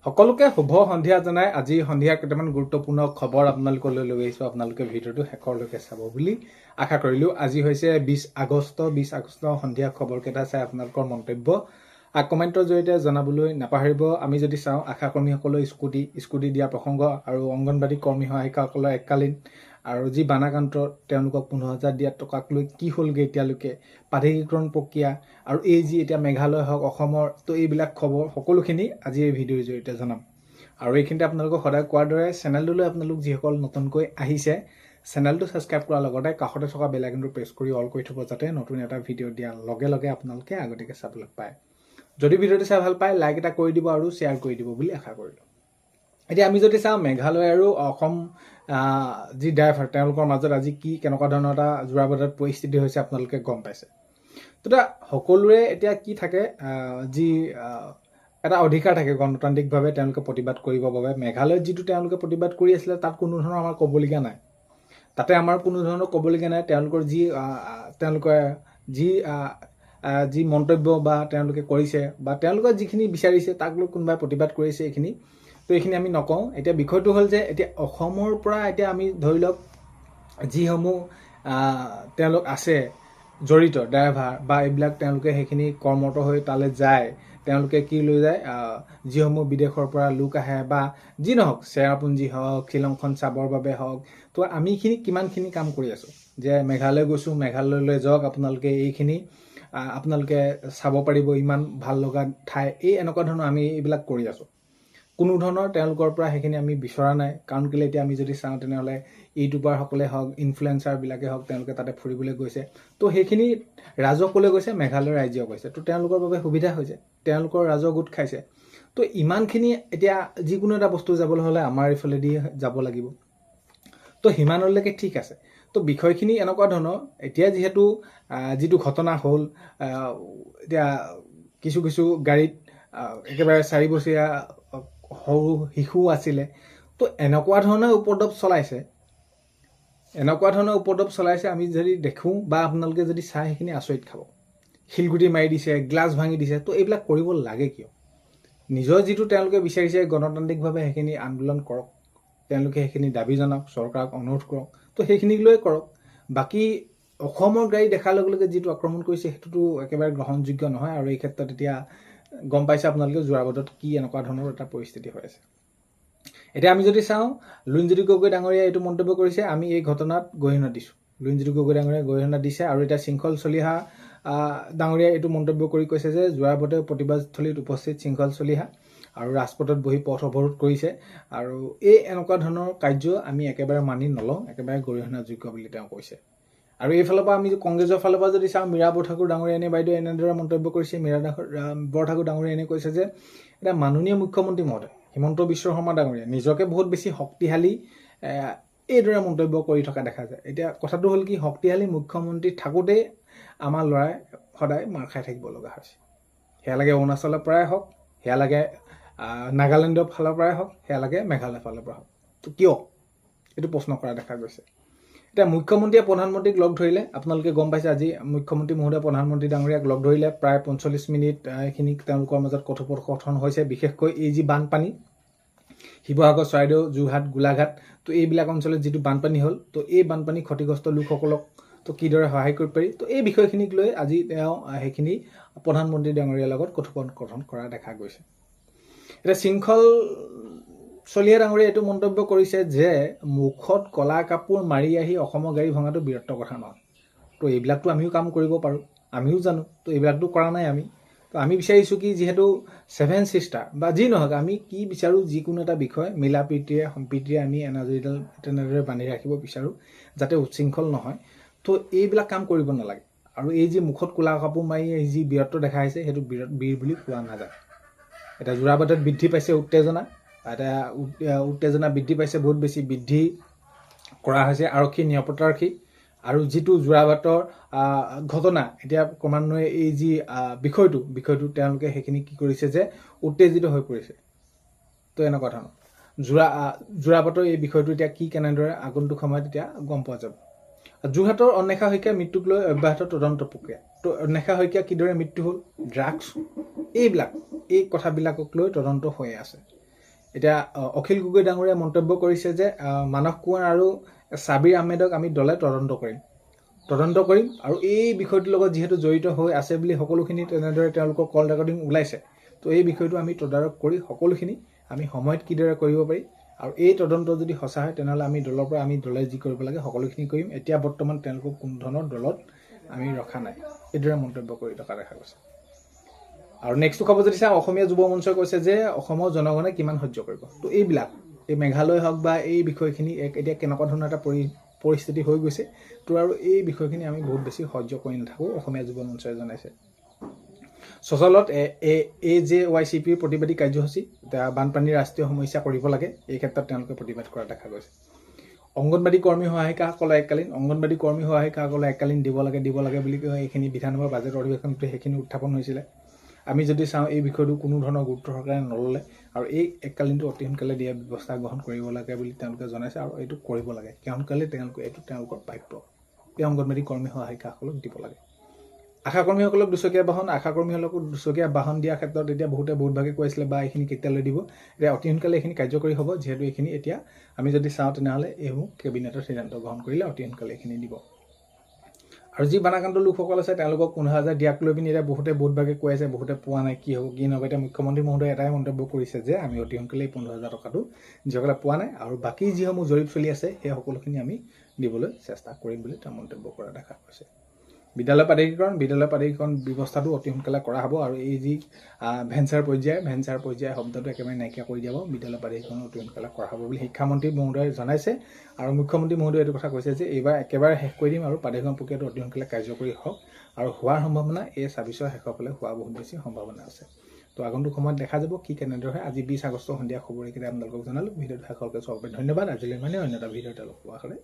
সকলোকে শুভ সন্ধিয়া জনাই আজি সন্ধিয়া কেইটামান গুৰুত্বপূৰ্ণ খবৰ আপোনালোকলৈ লৈ আহিছোঁ। আপোনালোকে ভিডিঅ'টো শেষৰলৈকে চাব বুলি আশা কৰিলোঁ। আজি হৈছে 20 আগষ্ট সন্ধিয়া খবৰকেইটা চাই আপোনালোকৰ মন্তব্য কমেণ্টৰ জৰিয়তে জনাবলৈ নাপাহৰিব। আমি যদি চাওঁ, আশাকৰ্মীসকলৰ স্কুটি দিয়া প্ৰসংগ আৰু অংগনবাড়ী কৰ্মী সহায়িকাসকলৰ এককালীন আৰু যি বানাকান্ত তেওঁলোকক 15,000 দিয়া টকাক লৈ কি হ'লগৈ এতিয়ালৈকে, প্ৰাধিকৰণ প্ৰক্ৰিয়া আৰু এই যি এতিয়া মেঘালয় হওক অসমৰ, তো এইবিলাক খবৰ সকলোখিনি আজি এই ভিডিঅ'ৰ জৰিয়তে জনাম। আৰু এইখিনিতে আপোনালোকক সদায় কোৱাৰ দৰে চেনেলটোলৈ আপোনালোক যিসকল নতুনকৈ আহিছে, চেনেলটো ছাবস্ক্ৰাইব কৰাৰ লগতে কাষতে থকা বেল আইকনটো প্ৰেছ কৰি অল কৰি থ'ব, যাতে নতুন এটা ভিডিঅ' দিয়াৰ লগে লগে আপোনালোকে আগতীয়াকৈ চাবলৈ পায়। যদি ভিডিঅ'টো চাই ভাল পায়, লাইক এটা কৰি দিব আৰু শ্বেয়াৰ কৰি দিব বুলি আশা কৰিলোঁ। এতিয়া আমি যদি চাওঁ, মেঘালয় আৰু অসম যি ড্ৰাইভাৰ তেওঁলোকৰ মাজত আজি কেনেকুৱা ধৰণৰ এটা জোৰাবদ্ধ পৰিস্থিতি হৈছে আপোনালোকে গম পাইছে। তো সকলোৰে এতিয়া কি থাকে, যি এটা অধিকাৰ থাকে গণতান্ত্ৰিকভাৱে তেওঁলোকে প্ৰতিবাদ কৰিবৰ বাবে। মেঘালয়ত যিটো তেওঁলোকে প্ৰতিবাদ কৰি আছিলে, তাত কোনো ধৰণৰ আমাৰ ক'বলগীয়া নাই। তাতে আমাৰ কোনো ধৰণৰ ক'বলগীয়া নাই। তেওঁলোকৰ যি মন্তব্য বা তেওঁলোকে কৰিছে বা তেওঁলোকে যিখিনি বিচাৰিছে তাক লৈ কোনোবাই প্ৰতিবাদ কৰিছে, এইখিনি তো এইখিনি আমি নকওঁ। এতিয়া বিষয়টো হ'ল যে এতিয়া অসমৰ পৰা এতিয়া আমি ধৰি লওক যিসমূহ তেওঁলোক আছে জড়িত ড্ৰাইভাৰ বা এইবিলাক, তেওঁলোকে সেইখিনি কৰ্মৰত হৈ তালৈ যায়। তেওঁলোকে কি লৈ যায়, যিসমূহ বিদেশৰ পৰা লোক আহে বা যি নহওক, চেৰাপুঞ্জী হওক, শ্বিলংখন চাবৰ বাবে হওক, তো আমি এইখিনি কিমানখিনি কাম কৰি আছোঁ যে মেঘালয় গৈছোঁ, মেঘালয়লৈ যাওক আপোনালোকে, এইখিনি আপোনালোকে চাব পাৰিব, ইমান ভাল লগা ঠাই, এনেকুৱা ধৰণৰ আমি এইবিলাক কৰি আছোঁ। কোনো ধৰণৰ তেওঁলোকৰ পৰা সেইখিনি আমি বিচৰা নাই। কাৰণ কেলৈ, এতিয়া আমি যদি চাওঁ তেনেহ'লে ইউটিউবাৰসকলে হওক, ইনফ্লুৱেঞ্চাৰবিলাকে হওক, তেওঁলোকে তাতে ফুৰিবলৈ গৈছে। তো সেইখিনি ৰাজহ ক'লৈ গৈছে, মেঘালয় ৰাজ্য গৈছে। তো তেওঁলোকৰ বাবে সুবিধা হৈছে, তেওঁলোকৰ ৰাজহ গোট খাইছে। তো ইমানখিনি এতিয়া যিকোনো এটা বস্তু যাবলৈ হ'লে আমাৰ এইফালেদি যাব লাগিব। তো সিমানলৈকে ঠিক আছে। তো বিষয়খিনি এনেকুৱা ধৰণৰ, এতিয়া যিটো ঘটনা হ'ল, এতিয়া কিছু গাড়ীত একেবাৰে 4 বছৰীয়া সৰু শিশু আছিলে। তো এনেকুৱা ধৰণৰ উপদ্ৰৱ চলাইছে, আমি যদি দেখোঁ বা আপোনালোকে যদি চাই, সেইখিনি আচৰিত খাব। শিলগুটি মাৰি দিছে, গ্লাছ ভাঙি দিছে। তো এইবিলাক কৰিব লাগে কিয়? নিজৰ যিটো তেওঁলোকে বিচাৰিছে গণতান্ত্ৰিকভাৱে, সেইখিনি আন্দোলন কৰক, তেওঁলোকে সেইখিনি দাবী জনাওক, চৰকাৰক অনুৰোধ কৰক, তো সেইখিনিক লৈ কৰক। বাকী অসমৰ গাড়ী দেখাৰ লগে লগে যিটো আক্ৰমণ কৰিছে, সেইটোতো একেবাৰে গ্ৰহণযোগ্য নহয়। আৰু এই ক্ষেত্ৰত এতিয়া গম পাইছে আপোনালোকে জোৰাবদ্ধত কি এনেকুৱা ধৰণৰ এটা পৰিস্থিতি হৈ আছে। এতিয়া আমি যদি চাওঁ, লুৰিণজ্যোতি গগৈ ডাঙৰীয়াই এইটো মন্তব্য কৰিছে, আমি এই ঘটনাত গৰিহণা দিছোঁ। লুৰিণজ্যোতি গগৈ ডাঙৰীয়াই গৰিহণা দিছে। আৰু এতিয়া শৃংখল চলিহা ডাঙৰীয়াই এইটো মন্তব্য কৰি কৈছে যে জোৰাবদ্ধ প্ৰতিবাদস্থলীত উপস্থিত শৃংখল চলিহা আৰু ৰাজপথত বহি পথ অৱৰোধ কৰিছে। আৰু এনেকুৱা ধৰণৰ কাৰ্য আমি একেবাৰে মানি নলওঁ, একেবাৰে গৰিহণাযোগ্য বুলি তেওঁ কৈছে। আৰু এইফালৰ পৰা আমি কংগ্ৰেছৰ ফালৰ পৰা যদি চাওঁ, মীৰা বৰঠাকুৰ ডাঙৰীয়াই বাইদেৱে এনেদৰে মন্তব্য কৰিছে। মীৰা বৰঠাকুৰ ডাঙৰীয়াই কৈছে যে এতিয়া মাননীয় মুখ্যমন্ত্ৰী মহোদয় হিমন্ত বিশ্ব শৰ্মা ডাঙৰীয়া নিজকে বহুত বেছি শক্তিশালী এইদৰে মন্তব্য কৰি থকা দেখা যায়। এতিয়া কথাটো হ'ল কি, শক্তিশালী মুখ্যমন্ত্ৰী থাকোঁতেই আমাৰ ল'ৰাই সদায় মাৰ খাই থাকিব লগা হৈছে। সেয়া লাগে অৰুণাচলৰ পৰাই হওক, সেয়া লাগে নাগালেণ্ডৰ ফালৰ পৰাই হওক, সেয়া লাগে মেঘালয়ৰ ফালৰ পৰা হওক। তো কিয়, এইটো প্ৰশ্ন কৰা দেখা গৈছে। এতিয়া মুখ্যমন্ত্ৰীয়ে প্ৰধানমন্ত্ৰীক লগ ধৰিলে, আপোনালোকে গম পাইছে। আজি মুখ্যমন্ত্ৰী মহোদয়ে প্ৰধানমন্ত্ৰী ডাঙৰীয়াক লগ ধৰিলে। প্ৰায় 45 মিনিট এইখিনি তেওঁলোকৰ মাজত কথোপকথন হৈছে। বিশেষকৈ এই যি বানপানী, শিৱসাগৰ, চৰাইদেউ, যোৰহাট, গোলাঘাট, তো এইবিলাক অঞ্চলত যিটো বানপানী হ'ল, তো এই বানপানী ক্ষতিগ্ৰস্ত লোকসকলক তো কিদৰে সহায় কৰিব পাৰি, তো এই বিষয়খিনিক লৈ আজি তেওঁ সেইখিনি প্ৰধানমন্ত্ৰী ডাঙৰীয়াৰ লগত কথোপকথন কৰা দেখা গৈছে। এতিয়া শৃংখল চলিহা ডাঙৰীয়াই এইটো মন্তব্য কৰিছে যে মুখত কলা কাপোৰ মাৰি আহি অসমৰ গাড়ী ভঙাটো বীৰত্বৰ কথা নহয়। তো এইবিলাকতো আমিও কাম কৰিব পাৰোঁ, আমিও জানো। তো এইবিলাকতো কৰা নাই আমি। তো আমি বিচাৰিছোঁ কি, যিহেতু 7 ছিষ্টাৰ বা যি নহওক, আমি কি বিচাৰোঁ, যিকোনো এটা বিষয় মিলা প্ৰীতিৰে সম্প্ৰীতিৰে আমি এনাজৰীডাল তেনেদৰে বান্ধি ৰাখিব বিচাৰোঁ, যাতে উচ্ছৃংখল নহয়। তো এইবিলাক কাম কৰিব নালাগে। আৰু এই যি মুখত ক'লা কাপোৰ মাৰি যি বীৰত্ব দেখাইছে, সেইটো বীৰ বুলি কোৱা নাযায়। এতিয়া জোৰাবাটত বৃদ্ধি পাইছে উত্তেজনা বৃদ্ধি পাইছে, বহুত বেছি বৃদ্ধি কৰা হৈছে আৰক্ষী, নিৰাপত্তাৰক্ষী। আৰু যিটো জোৰাবাটৰ ঘটনা, এতিয়া ক্ৰমান্বয়ে এই যি বিষয়টো তেওঁলোকে সেইখিনি কি কৰিছে যে উত্তেজিত হৈ পৰিছে। তো এনেকুৱা ধৰণৰ জোৰাবাটৰ এই বিষয়টো এতিয়া কি কেনেদৰে আগন্তুক সময়ত এতিয়া গম পোৱা যাব। যোৰহাটৰ অন্বেষা শইকীয়াৰ মৃত্যুক লৈ অব্যাহত তদন্ত প্ৰক্ৰিয়া। তো অন্বেষা শইকীয়া কিদৰে মৃত্যু হ'ল, ড্ৰাগছ, এই কথাবিলাকক লৈ তদন্ত হৈ আছে। এতিয়া অখিল গগৈ ডাঙৰীয়াই মন্তব্য কৰিছে যে মানস কুঁৱাৰ আৰু ছাবিৰ আহমেদক আমি দলে তদন্ত কৰিম আৰু এই বিষয়টোৰ লগত যিহেতু জড়িত হৈ আছে বুলি সকলোখিনি তেনেদৰে তেওঁলোকৰ কল ৰেকৰ্ডিং ওলাইছে। তো এই বিষয়টো আমি তদাৰক কৰি সকলোখিনি আমি সময়ত কিদৰে কৰিব পাৰি আৰু এই তদন্ত যদি সঁচা হয় তেনেহ'লে আমি দলৰ পৰা আমি দলে যি কৰিব লাগে সকলোখিনি কৰিম। এতিয়া বৰ্তমান তেওঁলোকক কোনো ধৰণৰ দলত আমি ৰখা নাই, এইদৰে মন্তব্য কৰি থকা দেখা গৈছে। আৰু নেক্সটটো খবৰ যদি চাওঁ, অসমীয়া যুৱ মঞ্চই কৈছে যে অসমৰ জনগণে কিমান সহ্য কৰিব। তো এইবিলাক এই মেঘালয় হওক বা এই বিষয়খিনি এতিয়া কেনেকুৱা ধৰণৰ এটা পৰিস্থিতি হৈ গৈছে, তো আৰু এই বিষয়খিনি আমি বহুত বেছি সহ্য কৰি নাথাকোঁ, অসমীয়া যুৱ মঞ্চই জনাইছে। চচলত AJYCPৰ প্ৰতিবাদী কাৰ্যসূচী বানপানীৰ ৰাষ্ট্ৰীয় সমস্যা কৰিব লাগে, এই ক্ষেত্ৰত তেওঁলোকে প্ৰতিবাদ কৰা দেখা গৈছে। অংগনবাদী কৰ্মী সহায়িকাসকলে এককালীন দিব লাগে বুলি এইখিনি বিধানসভাৰ বাজেট অধিৱেশনতে সেইখিনি উত্থাপন হৈছিলে। আমি যদি চাওঁ এই বিষয়টো কোনো ধৰণৰ গুৰুত্ব সহকাৰে নল'লে আৰু এই এককালীনটো অতি সোনকালে দিয়াৰ ব্যৱস্থা গ্ৰহণ কৰিব লাগে বুলি তেওঁলোকে জনাইছে আৰু এইটো কৰিব লাগে। সোনকালে এইটো তেওঁলোকৰ প্ৰাপ্য। এই অংগনবাদী কৰ্মী সহায়িকাসকলক দিব লাগে। আশাকৰ্মীসকলক দুচকীয়া বাহন দিয়াৰ ক্ষেত্ৰত এতিয়া বহুতভাগে কৈ আছিলে বা এইখিনি কেতিয়ালৈ দিব। এতিয়া অতি সোনকালে এইখিনি কাৰ্যকৰী হ'ব, যিহেতু এইখিনি এতিয়া আমি যদি চাওঁ তেনেহ'লে এইসমূহ কেবিনেটৰ সিদ্ধান্ত গ্ৰহণ কৰিলে অতি সোনকালে এইখিনি দিব। আৰু যি বানাক্ৰান্ত লোকসকল আছে তেওঁলোকক 15,000 দিয়াক লৈ পিনি এতিয়া বহুতভাগে কৈ আছে, বহুতে পোৱা নাই, কি হ'ব কি নহ'ব। এতিয়া মুখ্যমন্ত্ৰী মহোদয়ে এটাই মন্তব্য কৰিছে যে আমি অতি সোনকালে এই 15,000 টকাটো যিসকলে পোৱা নাই আৰু বাকী যিসমূহ জৰীপ চলি আছে সেই সকলোখিনি আমি দিবলৈ চেষ্টা কৰিম বুলি তেওঁ মন্তব্য কৰা দেখা গৈছে। বিদ্যালয় প্ৰাধিকৰণ ব্যৱস্থাটো অতি সোনকালে কৰা হ'ব আৰু এই যি ভেঞ্চাৰ পৰ্যায় শব্দটো একেবাৰে নাইকিয়া কৰি দিয়া হ'ব। বিদ্যালয় প্ৰাধিকৰণ অতি সোনকালে কৰা হ'ব বুলি শিক্ষামন্ত্ৰী মহোদয়ে জনাইছে আৰু মুখ্যমন্ত্ৰী মহোদয়ে এইটো কথা কৈছে যে এইবাৰ একেবাৰে শেষ কৰি দিম আৰু প্ৰাধিকৰণ প্ৰক্ৰিয়াটো অতি সোনকালে কাৰ্যকৰী হওক আৰু হোৱাৰ সম্ভাৱনা এই 26 শেষৰ ফালে হোৱা বহুত বেছি সম্ভাৱনা আছে। তো আগন্তুক সময়ত দেখা যাব কি কেনেদৰে হয়। আজি 20 আগষ্ট সন্ধিয়া খবৰ এইকেইটা আপোনালোকক জনালোঁ। ভিডিঅ'টো শেষলৈকে চোৱাৰ বাবে ধন্যবাদ। আজিলৈ অন্য এটা ভিডিঅ'ত লগ পোৱা হ'লে